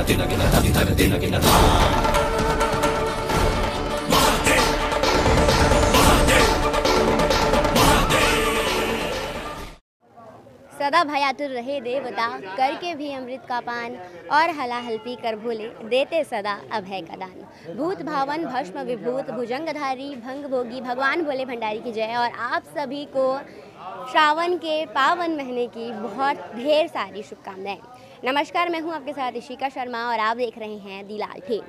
सदा भयातुर रहे देवता, करके भी अमृत का पान, और हलाहल पी कर भूले, देते सदा अभय का दान। भूत भावन भस्म विभूत भुजंगधारी भंग भोगी भगवान भोले भंडारी की जय। और आप सभी को श्रावण के पावन महीने की बहुत ढेर सारी शुभकामनाएं। नमस्कार, मैं हूं आपके साथ इशिका शर्मा और आप देख रहे हैं दी लाल ठेल।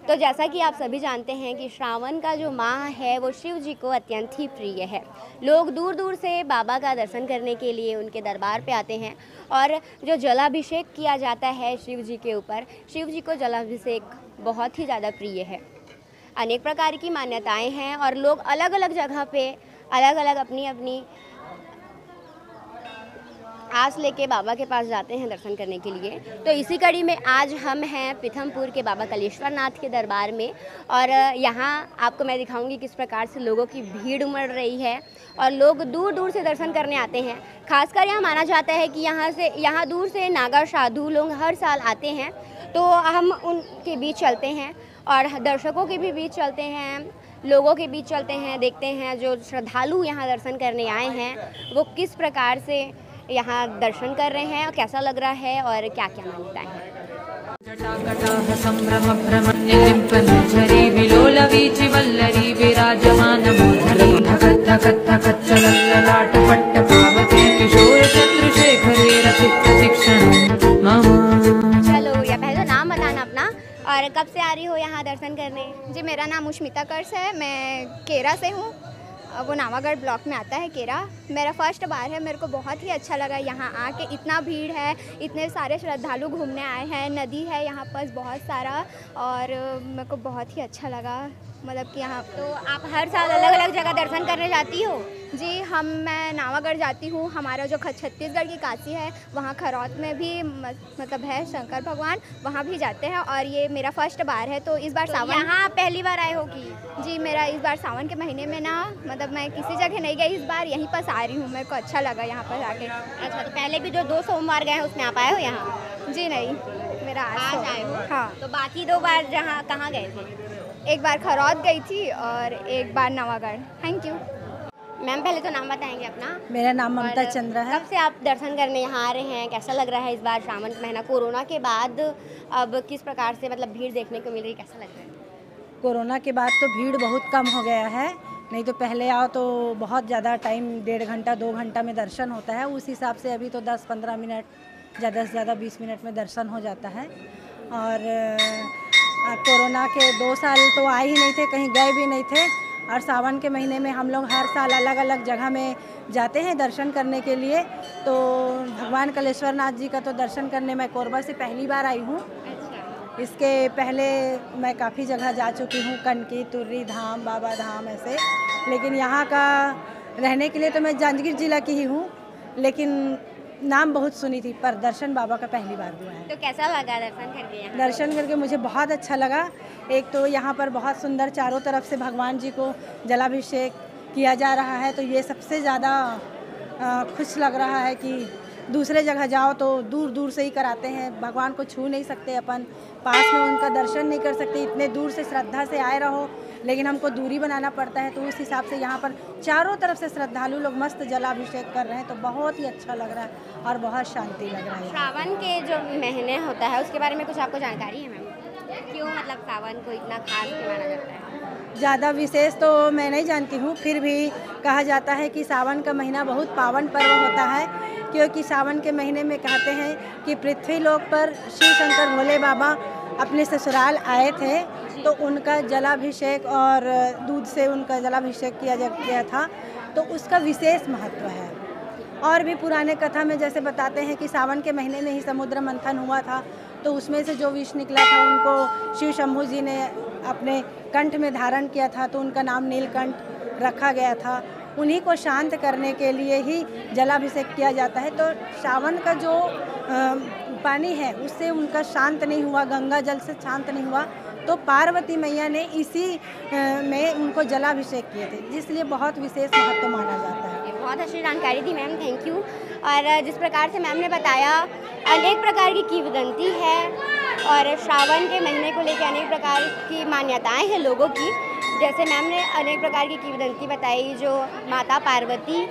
तो जैसा कि आप सभी जानते हैं कि श्रावण का जो माह है वो शिव जी को अत्यंत ही प्रिय है। लोग दूर दूर से बाबा का दर्शन करने के लिए उनके दरबार पे आते हैं और जो जलाभिषेक किया जाता है शिव जी के ऊपर, शिव जी को जलाभिषेक बहुत ही ज़्यादा प्रिय है। अनेक प्रकार की मान्यताएं हैं और लोग अलग अलग जगह पे अलग अलग अपनी अपनी आस लेके बाबा के पास जाते हैं दर्शन करने के लिए। तो इसी कड़ी में आज हम हैं पीथमपुर के बाबा कलेश्वर नाथ के दरबार में और यहाँ आपको मैं दिखाऊंगी किस प्रकार से लोगों की भीड़ उमड़ रही है और लोग दूर दूर से दर्शन करने आते हैं। खासकर यहाँ माना जाता है कि यहाँ दूर से नागा साधु लोग हर साल आते हैं, तो हम उनके बीच चलते हैं और दर्शकों के भी बीच चलते हैं, लोगों के बीच चलते हैं, देखते हैं जो श्रद्धालु यहाँ दर्शन करने आए हैं वो किस प्रकार से यहाँ दर्शन कर रहे हैं और कैसा लग रहा है और क्या क्या मान्यताएं हैं। चलो या पहले नाम बताना अपना और कब से आ रही हो यहाँ दर्शन करने? जी, मेरा नाम उष्मिता कर्स है, मैं केरा से हूँ। वो नावागढ़ ब्लॉक में आता है केरा। मेरा फर्स्ट बार है, मेरे को बहुत ही अच्छा लगा यहाँ आके। इतना भीड़ है, इतने सारे श्रद्धालु घूमने आए हैं, नदी है यहाँ पर बहुत सारा और मेरे को बहुत ही अच्छा लगा। मतलब कि यहाँ तो आप हर साल अलग अलग जगह दर्शन करने जाती हो? जी, मैं नावागढ़ जाती हूँ। हमारा जो छत्तीसगढ़ की काशी है वहाँ खरौत में भी मतलब है शंकर भगवान, वहाँ भी जाते हैं और ये मेरा फर्स्ट बार है। तो इस बार सावन यहाँ पहली बार आए हो कि? जी, मेरा इस बार सावन के महीने में ना मतलब मैं किसी जगह नहीं गई, इस बार यहीं पर आ रही हूँ। मेरे को अच्छा लगा यहाँ पर आके। अच्छा, तो पहले भी जो 2 सोमवार गए हैं उसमें आप आए हो यहाँ? जी नहीं, मेरा आज आए हो। हाँ, तो बाकी 2 बार कहाँ गए थे? एक बार खरौत गई थी और एक बार नवागढ़। Thank you ma'am. पहले तो नाम बताएंगे अपना? मेरा नाम ममता चंद्रा है। कब से आप दर्शन करने यहाँ आ रहे हैं? कैसा लग रहा है इस बार श्रावण महीना कोरोना के बाद अब किस प्रकार से मतलब भीड़ देखने को मिल रही, कैसा लग रहा है? कोरोना के बाद तो भीड़ बहुत कम हो गया है, नहीं तो पहले आओ तो बहुत ज़्यादा टाइम 1.5 घंटा 2 घंटा में दर्शन होता है। उस हिसाब से अभी तो 10-15 मिनट, ज़्यादा से ज़्यादा 20 मिनट में दर्शन हो जाता है। और कोरोना के 2 साल तो आए ही नहीं थे, कहीं गए भी नहीं थे। और सावन के महीने में हम लोग हर साल अलग अलग जगह में जाते हैं दर्शन करने के लिए। तो भगवान कलेश्वर नाथ जी का तो दर्शन करने मैं कोरबा से पहली बार आई हूँ। इसके पहले मैं काफ़ी जगह जा चुकी हूँ, कनकी, तुर्री धाम, बाबा धाम ऐसे। लेकिन यहाँ का रहने के लिए तो मैं जांजगीर जिला की ही हूँ, लेकिन नाम बहुत सुनी थी, पर दर्शन बाबा का पहली बार हुआ है। तो कैसा लगा दर्शन करके यहाँ? दर्शन करके मुझे बहुत अच्छा लगा। एक तो यहाँ पर बहुत सुंदर चारों तरफ से भगवान जी को जलाभिषेक किया जा रहा है, तो ये सबसे ज़्यादा खुश लग रहा है कि दूसरे जगह जाओ तो दूर दूर से ही कराते हैं, भगवान को छू नहीं सकते अपन, पास में उनका दर्शन नहीं कर सकते। इतने दूर से श्रद्धा से आए रहो, लेकिन हमको दूरी बनाना पड़ता है। तो उस हिसाब से यहाँ पर चारों तरफ से श्रद्धालु लोग मस्त जलाभिषेक कर रहे हैं, तो बहुत ही अच्छा लग रहा है और बहुत शांति लग रहा है। श्रावण के जो महीने होता है उसके बारे में कुछ आपको जानकारी है मैम? क्यों मतलब सावन को इतना खास माना जाता है? ज़्यादा विशेष तो मैं नहीं जानती हूँ, फिर भी कहा जाता है कि सावन का महीना बहुत पावन पर्व होता है, क्योंकि सावन के महीने में कहते हैं कि पृथ्वी लोक पर शिव शंकर भोले बाबा अपने ससुराल आए थे, तो उनका जलाभिषेक और दूध से उनका जलाभिषेक किया गया था, तो उसका विशेष महत्व है। और भी पुराने कथा में जैसे बताते हैं कि सावन के महीने में ही समुद्र मंथन हुआ था, तो उसमें से जो विष निकला था उनको शिव शंभू जी ने अपने कंठ में धारण किया था, तो उनका नाम नीलकंठ रखा गया था। उन्हीं को शांत करने के लिए ही जलाभिषेक किया जाता है। तो सावन का जो पानी है उससे उनका शांत नहीं हुआ, गंगा जल से शांत नहीं हुआ, तो पार्वती मैया ने इसी में उनको जलाभिषेक किए थे, जिसलिए बहुत विशेष महत्व माना जाता है। बहुत अच्छी जानकारी दी मैम, थैंक यू। और जिस प्रकार से मैम ने बताया, अनेक प्रकार की किंवदंती है और श्रावण के महीने को लेकर अनेक प्रकार की मान्यताएं हैं लोगों की। जैसे मैम ने अनेक प्रकार की किंवदंती बताई। जो माता पार्वती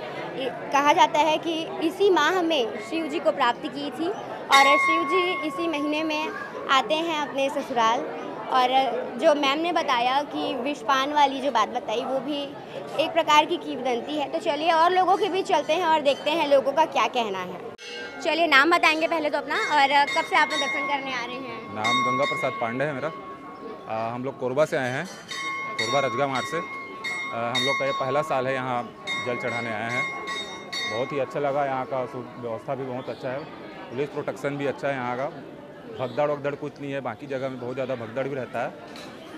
कहा जाता है कि इसी माह में शिव जी को प्राप्ति की थी और शिव जी इसी महीने में आते हैं अपने ससुराल। और जो मैम ने बताया कि विषपान वाली जो बात बताई वो भी एक प्रकार की किंवदंती है। तो चलिए और लोगों के बीच चलते हैं और देखते हैं लोगों का क्या कहना है। चलिए नाम बताएंगे पहले तो अपना, और कब से आप लोग दर्शन करने आ रहे हैं? नाम गंगा प्रसाद पांडे है मेरा। हम लोग कोरबा से आए हैं, कोरबा रजगा मार्ग से। हम लोग का ये पहला साल है यहाँ जल चढ़ाने आए हैं। बहुत ही अच्छा लगा। यहाँ का व्यवस्था भी बहुत अच्छा है, पुलिस प्रोटेक्शन भी अच्छा है यहाँ का। भगदड़ वगदड़ कुछ नहीं है, बाकी जगह में बहुत ज़्यादा भगदड़ भी रहता है।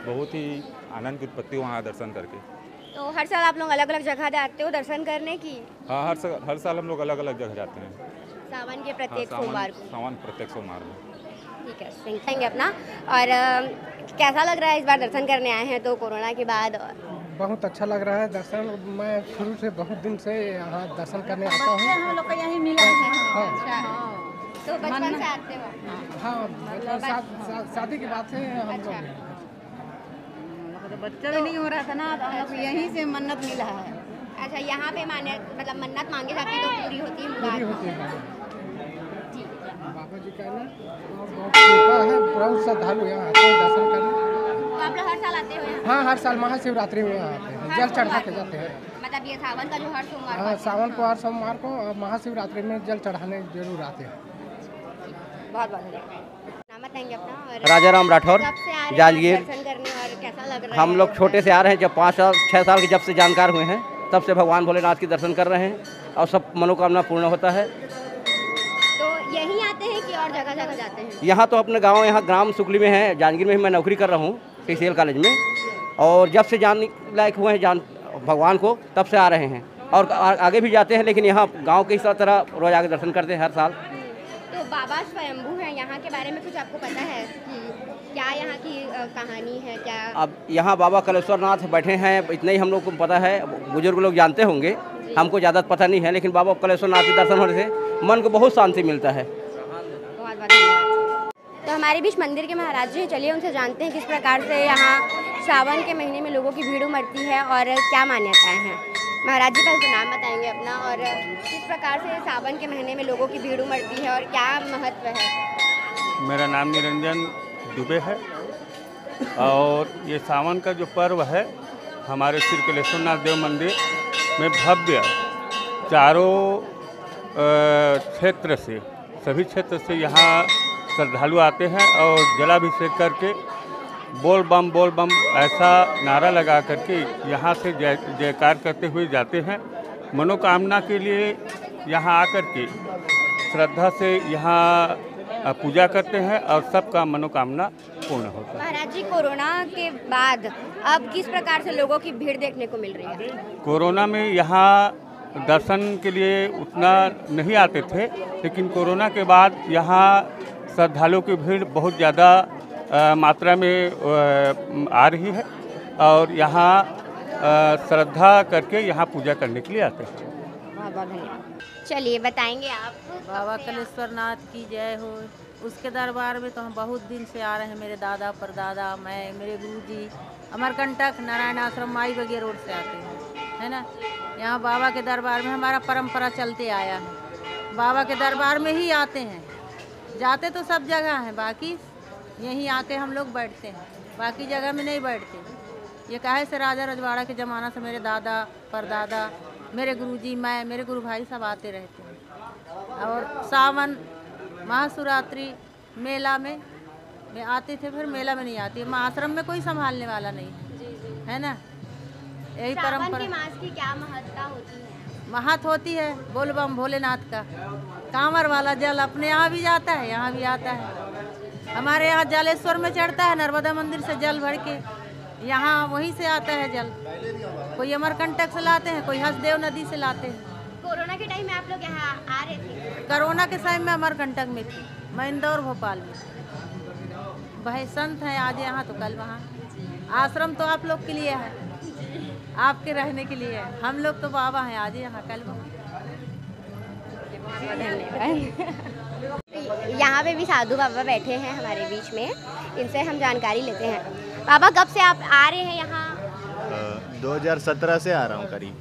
बहुत ही आनंद की उत्पत्ति वहाँ दर्शन करके। तो हर साल आप लोग अलग अलग जगह जाते हो दर्शन करने की? हाँ, हर साल हम लोग अलग अलग जगह जाते हैं। सावन के प्रत्येक सोमवार को? सावन प्रत्येक सोमवार में। ठीक है, थैंक अपना। और कैसा लग रहा है इस बार दर्शन करने आए हैं तो कोरोना के बाद? बहुत अच्छा लग रहा है दर्शन। मैं शुरू से बहुत दिन से यहाँ दर्शन करने आता हूँ। हम लोग का यहीं मिला है। अच्छा, तो बचपन से आते हो? हाँ, शादी के बाद से हम लोग तो बच्चा भी नहीं हो रहा था ना, तो हम लोग यहीं से मन्नत मिला है। अच्छा, यहाँ पे मतलब मन्नत मांगे जाती है तो पूरी होती है? पूरी होती है। बाबा जी का ना बहुत कृपा है, बहुत श्रद्धालु यहाँ आते हैं दर्शन करने। तो आप लोग हर साल आते हो यहाँ? हाँ, हर साल महाशिवरात्रि में आते हैं, जल चढ़ा के जाते हैं। मतलब ये सावन का जो हर सोमवार? हाँ, सावन को हर सोमवार को, महाशिवरात्रि में जल चढ़ाने जरूर आते हैं। बहुत बहुत नाम बताएंगे अपना? और राजा राम राठौर, कब से आ रहे हैं जांजगीर। दर्शन करने और कैसा लग रहा है? हम लोग छोटे से आ रहे हैं, जब 5-6 साल के जब से जानकार हुए हैं तब से भगवान भोलेनाथ के दर्शन कर रहे हैं और सब मनोकामना पूर्ण होता है। तो यहीं आते हैं कि और जगह जगह जाते हैं? यहाँ तो अपने गांव, यहाँ ग्राम सुकली में है, जांजगीर में ही मैं नौकरी कर रहा हूँ CCL कॉलेज में। और जब से जान लायक हुए हैं जान भगवान को तब से आ रहे हैं और आगे भी जाते हैं, लेकिन यहाँ गाँव के इस तरह रोज आके दर्शन करते हैं हर साल। तो बाबा स्वयंभू हैं, यहाँ के बारे में कुछ आपको पता है कि क्या यहाँ की कहानी है क्या? अब यहाँ बाबा कलेश्वर नाथ बैठे हैं, इतना ही हम लोग को पता है। बुजुर्ग लोग जानते होंगे, हमको ज़्यादा पता नहीं है, लेकिन बाबा कलेश्वर नाथ के दर्शन होने से मन को बहुत शांति मिलता है। बहुत बहुत धन्यवाद। तो हमारे बीच मंदिर के महाराज जी, चलिए उनसे जानते हैं किस प्रकार से यहाँ सावन के महीने में लोगों की भीड़ उमड़ती है और क्या मान्यताएँ हैं। महाराज जी पहले तो नाम बताएंगे अपना, और किस प्रकार से सावन के महीने में लोगों की भीड़ उमड़ती है और क्या महत्व है? मेरा नाम निरंजन दुबे है और ये सावन का जो पर्व है हमारे श्री कलेश्वर नाथ देव मंदिर में भव्य चारों क्षेत्र से, सभी क्षेत्र से यहाँ श्रद्धालु आते हैं और जलाभिषेक करके बोल बम ऐसा नारा लगा करके यहाँ से जयकार करते हुए जाते हैं। मनोकामना के लिए यहाँ आकर के श्रद्धा से यहाँ पूजा करते हैं और सबका मनोकामना पूर्ण होता है। महाराज जी, कोरोना के बाद अब किस प्रकार से लोगों की भीड़ देखने को मिल रही है? कोरोना में यहाँ दर्शन के लिए उतना नहीं आते थे, लेकिन कोरोना के बाद यहाँ श्रद्धालुओं की भीड़ बहुत ज़्यादा मात्रा में आ रही है और यहाँ श्रद्धा करके यहाँ पूजा करने के लिए आते हैं। बहुत बहुत धन्यवाद। चलिए बताएंगे आप? बाबा कलेश्वर नाथ की जय हो। उसके दरबार में तो हम बहुत दिन से आ रहे हैं। मेरे दादा परदादा, मैं, मेरे गुरुजी अमरकंटक नारायण आश्रम माई बगिया रोड से आते हैं, है ना। यहाँ बाबा के दरबार में हमारा परंपरा चलते आया है। बाबा के दरबार में ही आते हैं, जाते तो सब जगह हैं, बाकी यहीं आके हम लोग बैठते हैं, बाकी जगह में नहीं बैठते। ये काहे से राजा रजवाड़ा के ज़माना से मेरे दादा परदादा, मेरे गुरुजी, मैं, मेरे गुरु भाई सब आते रहते हैं। और सावन महाशिवरात्रि मेला में आते थे, फिर मेला में नहीं आती। आश्रम में कोई संभालने वाला नहीं है ना। यही परंपरा। मास की क्या महत्ता होती है? महत्व होती है बोल बम भोलेनाथ का। कांवर वाला जल अपने यहाँ भी जाता है, यहाँ भी आता है। हमारे यहाँ जलेश्वर में चढ़ता है, नर्मदा मंदिर से जल भर के यहाँ वहीं से आता है जल। कोई अमरकंटक से लाते हैं, कोई हसदेव नदी से लाते हैं। कोरोना के टाइम में आप लोग यहाँ आ रहे थे? कोरोना के समय में अमरकंटक में थी, मैं इंदौर भोपाल में। भाई संत हैं, आज यहाँ तो कल वहाँ। आश्रम तो आप लोग के लिए है, आपके रहने के लिए है। हम लोग तो बाबा हैं, आज यहाँ कल वहाँ। यहाँ पे भी साधु बाबा बैठे हैं हमारे बीच में, इनसे हम जानकारी लेते हैं। बाबा कब से आप आ रहे हैं यहाँ? 2017 से आ रहा हूँ करीब,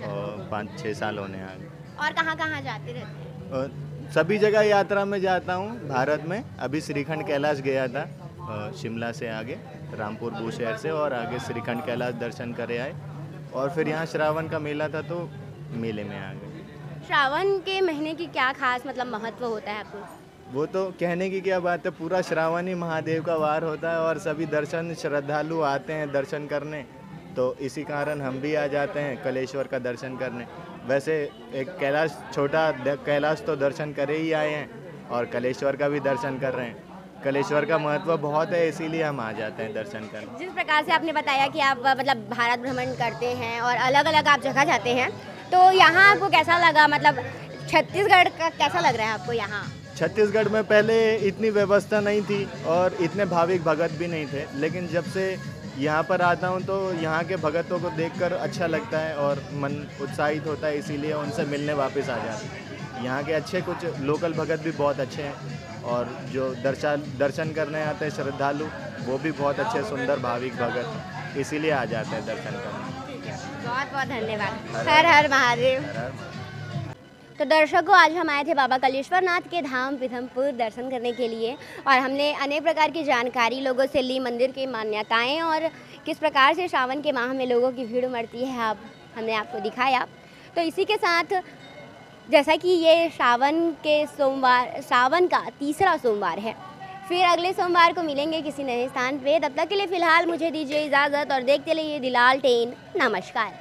और 5-6 साल होने आ गए। और कहाँ कहाँ जाते रहते हैं? सभी जगह यात्रा में जाता हूँ भारत में। अभी श्रीखंड कैलाश गया था, शिमला से आगे रामपुर बू शहर से, और आगे श्रीखंड कैलाश दर्शन करे आए, और फिर यहाँ श्रावण का मेला था तो मेले में आ गए। श्रावण के महीने की क्या खास मतलब महत्व होता है आपको? वो तो कहने की क्या बात है, पूरा श्रावण ही महादेव का वार होता है और सभी दर्शन श्रद्धालु आते हैं दर्शन करने, तो इसी कारण हम भी आ जाते हैं कलेश्वर का दर्शन करने। वैसे एक कैलाश, छोटा कैलाश तो दर्शन करे ही आए हैं, और कलेश्वर का भी दर्शन कर रहे हैं। कलेश्वर का महत्व बहुत है, इसीलिए हम आ जाते हैं दर्शन करने। जिस प्रकार से आपने बताया कि आप मतलब भारत भ्रमण करते हैं और अलग अलग आप जगह जाते हैं, तो यहाँ आपको कैसा लगा? मतलब छत्तीसगढ़ का कैसा लग रहा है आपको यहाँ? छत्तीसगढ़ में पहले इतनी व्यवस्था नहीं थी और इतने भाविक भगत भी नहीं थे, लेकिन जब से यहाँ पर आता हूँ तो यहाँ के भगतों को देखकर अच्छा लगता है और मन उत्साहित होता है, इसीलिए उनसे मिलने वापस आ जाते हैं। यहाँ के अच्छे कुछ लोकल भगत भी बहुत अच्छे हैं, और जो दर्शन करने आते हैं श्रद्धालु, वो भी बहुत अच्छे सुंदर भाविक भगत, इसीलिए आ जाते हैं दर्शन करने। बहुत बहुत धन्यवाद। हर हर महादेव। तो दर्शकों, आज हम आए थे बाबा कलेश्वर नाथ के धाम पीथमपुर दर्शन करने के लिए, और हमने अनेक प्रकार की जानकारी लोगों से ली, मंदिर की मान्यताएं और किस प्रकार से श्रावण के माह में लोगों की भीड़ उमड़ती है हमने आपको दिखाया। तो इसी के साथ, जैसा कि ये सावन का तीसरा सोमवार है, फिर अगले सोमवार को मिलेंगे किसी नए स्थान पे। तब तक के लिए फ़िलहाल मुझे दीजिए इजाज़त और देखते रहिए दी लालटेन। नमस्कार।